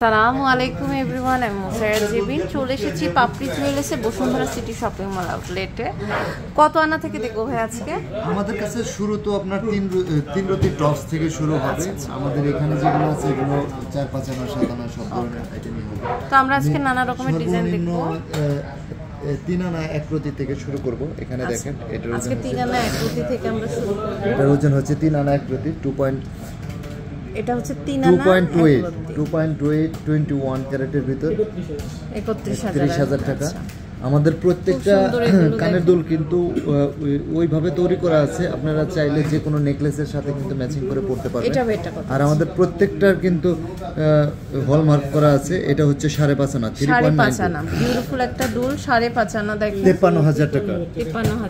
আসসালামু আলাইকুম এভরিওয়ান, আমি মুসাইরা জেবিন। চলে এসেছি পাপড়ি জুয়েলার্সে, বসুন্ধরা সিটি শপিং মল আউটলেটে। কত আনা থেকে দেখবো ভাই আজকে? আমাদের কাছে শুরু তো আপনার তিন রতি টপস থেকে শুরু হবে। আমাদের এখানে যেগুলো আছে এগুলো 4-5 আনা 7 আনা সব ধরনের আইটেমই হবে। তো আমরা আজকে নানা রকমের ডিজাইন দেখবো। 3 আনা 1 রতি থেকে শুরু করব। এখানে দেখেন এটার আজকে 3 আনা 1 রতি থেকে আমরা শুরু করব। এটার ওজন হচ্ছে 3 আনা 1 রতি 2. এটা হচ্ছে 3 আনা 2.28 21 ক্যারেটের ভিতর 31,000 টাকা। আমাদের প্রত্যেকটা কানের দুল কিন্তু ওইভাবে তৈরি করা আছে, আপনারা চাইলে যে কোনো নেকলেসের সাথে কিন্তু ম্যাচিং করে পড়তে পারবেন। আর আমাদের প্রত্যেকটার কিন্তু হলমার্ক করা আছে। এটা হচ্ছে 5.5 আনা 3.5 আনা বিউটিফুল একটা দুল 5.5 আনা দেখেন 53,000 টাকা।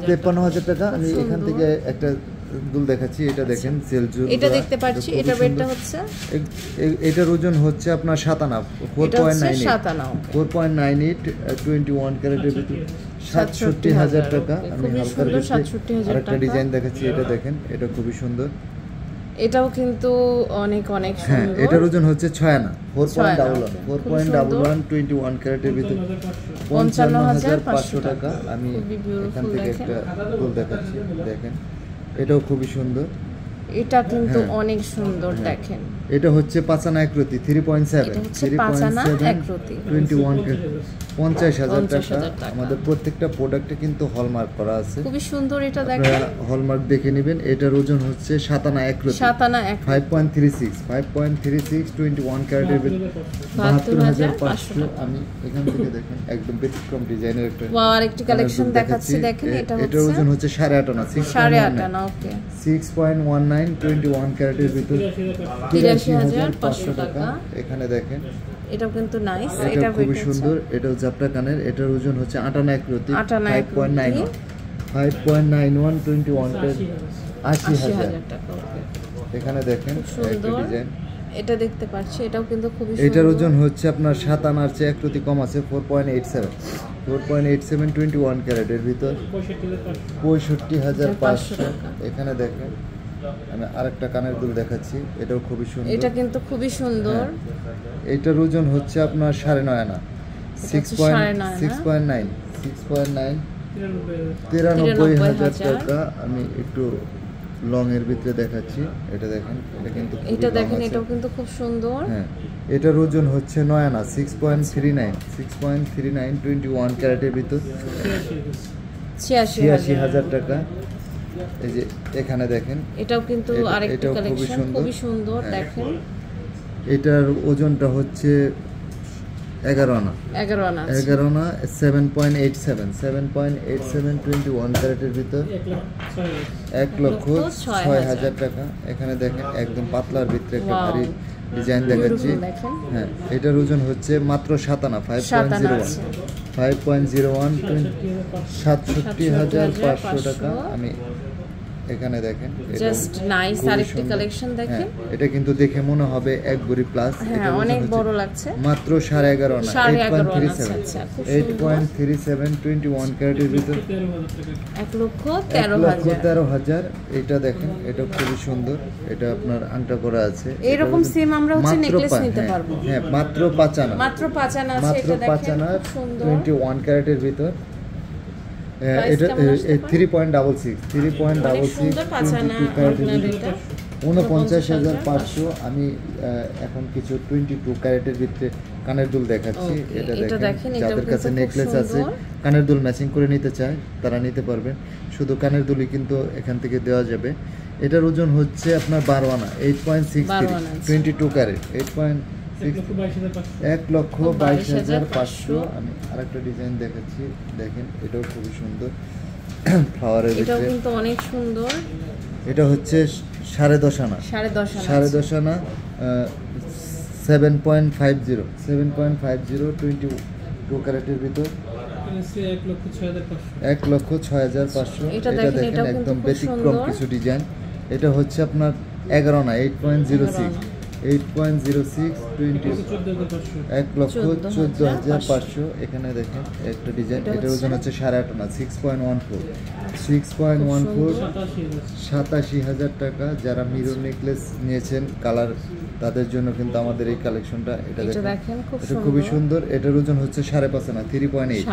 53,000 টাকা। আমি এখান থেকে একটা দুল দেখাচ্ছি, এটা দেখেন সেলজুল, এটা দেখতে পাচ্ছি। এটা ওয়েটটা হচ্ছে, এটার ওজন হচ্ছে আপনার 7 আনা 4.98 21 ক্যারেটের ভিতর 67,000 টাকা। আমি হালকার ভিতরে আরেকটা ডিজাইন দেখাচ্ছি, এটা দেখেন, এটা খুবই সুন্দর। এটাও কিন্তু অনেক সুন্দর। হ্যাঁ, এটার ওজন হচ্ছে 6 আনা 4.11 21 ক্যারেটের ভিতর 55,500 টাকা। আমি এখান থেকে একটা দুল দেখাচ্ছি, দেখেন, এটাও খুবই সুন্দর। এটা কিন্তু অনেক সুন্দর, দেখেন। এটা হচ্ছে 5 আনা 1 রতি 3.7 21 50,000 টাকা। আমাদের প্রত্যেকটা প্রোডাক্টে কিন্তু হলমার্ক করা আছে, খুবই সুন্দর। এটা দেখেন, হলমার্ক দেখে নেবেন। এটার ওজন হচ্ছে 7 আনা 1 রতি 5.36 21 ক্যারেটের ভিতর 72,500। আমি এখান থেকে দেখেন একদম ব্যতিক্রম ডিজাইনের একটা আরেকটি কালেকশন দেখাচ্ছি, দেখেন। এটার ওজন হচ্ছে 8.5 আনা 8.5 আনা, ওকে 6.19 21 ক্যারেটের ভিতর 83,500 টাকা। এখানে দেখেন, এটাও কিন্তু নাইস, এটা খুবই সুন্দর। এটা জাপটা কানের, এটার ওজন হচ্ছে 8 আনা 1 রতি 5.91 21 80,000 টাকা। এখানে দেখেন একটা ডিজাইন, এটা দেখতে পাচ্ছি। এটাও কিন্তু খুবই সুন্দর। এটার ওজন হচ্ছে আপনার 7 আনার চেয়ে 1 রতি কম আছে 4.87 21 ক্যারেটের ভিতর 65,500 টাকা। এখানে দেখেন, আমি আরেকটা কানের দুল দেখাচ্ছি, এটাও খুবই সুন্দর। এটা কিন্তু খুবই সুন্দর। এটার ওজন হচ্ছে আপনার 9.5 আনা 6.9 93,000 টাকা। আমি একটু লং এর ভিতরে দেখাচ্ছি, এটা দেখেন, এটা কিন্তু এটাও কিন্তু খুব সুন্দর। হ্যাঁ, এটার ওজন হচ্ছে 9 আনা 6.39 21 ক্যারেটের ভিতর 86,000 টাকা। এই যে এখানে দেখেন, এটাও কিন্তু আরেকটা কালেকশন, খুবই সুন্দর, দেখেন। এটার ওজনটা হচ্ছে 11 আনা 7.87 21 ক্যারেটের ভিতর 1,06,000 টাকা। এখানে দেখেন একদম পাতলার ভিতরে একটা ভারী ডিজাইন দেখাচ্ছি। হ্যাঁ, এটার ওজন হচ্ছে মাত্র 7 আনা 5.01 67,500 টাকা। আমি এখানে দেখেন, জাস্ট নাইস আরেকটি কালেকশন দেখেন। এটা কিন্তু দেখে মনে হবে 1 ভরি প্লাস। এটা অনেক বড় লাগছে, মাত্র 11.5 আনা 8.37 21 ক্যারেটের ভিতর 1,13,000। এটা দেখেন, এটা খুবই সুন্দর। এটা আপনার আংটা করা আছে, এরকম সেম আমরা হচ্ছে নেকলেস নিতে পারবো। হ্যাঁ, মাত্র 5 আনা আছে। এটা দেখেন, 21 ক্যারেটের ভিতর। এটা 3.66 49,500। আমি এখন কিছু 22 ক্যারেটের ভিতরে কানের দুল দেখাচ্ছি। এটা দেখেন, যাদের কাছে নেকলেস আছে, কানের দুল ম্যাচিং করে নিতে চায়, তারা নিতে পারবেন। শুধু কানের দুলই কিন্তু এখান থেকে দেওয়া যাবে। এটার ওজন হচ্ছে আপনার 12 আনা 8.63 22 ক্যারেট 1,22,500। আমি আরেকটা ডিজাইন দেখাচ্ছি, দেখেন, এটাও খুবই সুন্দর ফ্লাওয়ারের ভিতরে। এটাও কিন্তু অনেক সুন্দর। এটা হচ্ছে 10.5 আনা 10.5 আনা 7.50 22 ক্যারেটের ভিতর 1,06,500। এটা দেখেন একদম ব্যতিক্রম কিছু ডিজাইন। এটা হচ্ছে আপনার 11 আনা 8.06 8.06 1,14,500। এখানে দেখেন একটা ডিজাইন, এটার ওজন হচ্ছে 8.5 আনা, 6.14 87,000 টাকা। যারা মিরর নেকলেস নিয়েছেন কালার, তাদের জন্য কিন্তু আমাদের এই কালেকশনটা। এটা দেখেন, এটা খুবই সুন্দর। এটার ওজন হচ্ছে 5.5 আনা, 3.8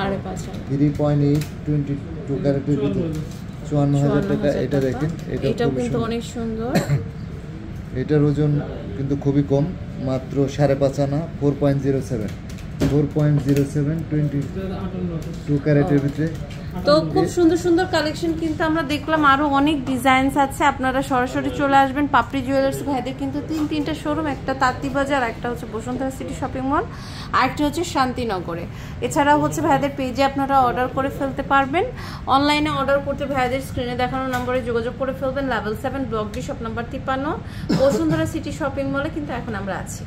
22 ক্যারেটের ভিতরে 54,000 টাকা। এটা দেখেন, এটা কিন্তু অনেক সুন্দর। এটার ওজন কিন্তু খুবই কম, মাত্র 5.5 আনা, 4.07 22 ক্যারেটের ভিতরে। তো খুব সুন্দর সুন্দর কালেকশন কিন্তু আমরা দেখলাম, আরো অনেক ডিজাইনস আছে। আপনারা সরাসরি চলে আসবেন পাপড়ি জুয়েলার্স। ভাইদের কিন্তু তিনটা শোরুম, একটা তাঁতিবাজার, একটা হচ্ছে বসুন্ধরা সিটি শপিং মল, আরেকটা হচ্ছে শান্তিনগরে। এছাড়াও হচ্ছে ভাইদের পেজে আপনারা অর্ডার করে ফেলতে পারবেন। অনলাইনে অর্ডার করতে ভাইদের স্ক্রিনে দেখানো নম্বরে যোগাযোগ করে ফেলবেন। Level 7 block D shop number 53 Bashundhara city shopping মলে কিন্তু এখন আমরা আছি।